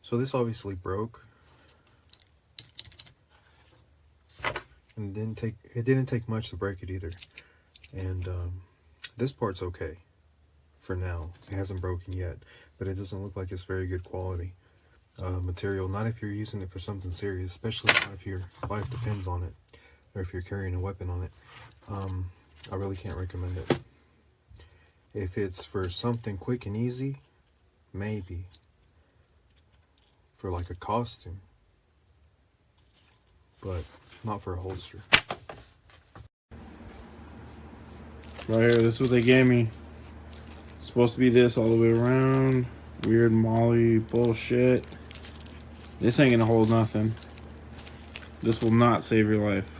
So this obviously broke. And it didn't take much to break it either. And this part's okay for now. It hasn't broken yet, but it doesn't look like it's very good quality material. Not if you're using it for something serious, especially if your life depends on it, or if you're carrying a weapon on it. I really can't recommend it. If it's for something quick and easy, maybe. For like a costume, but not for a holster. Right here, this is what they gave me. It's supposed to be this all the way around. Weird Molly bullshit. This ain't gonna hold nothing. This will not save your life.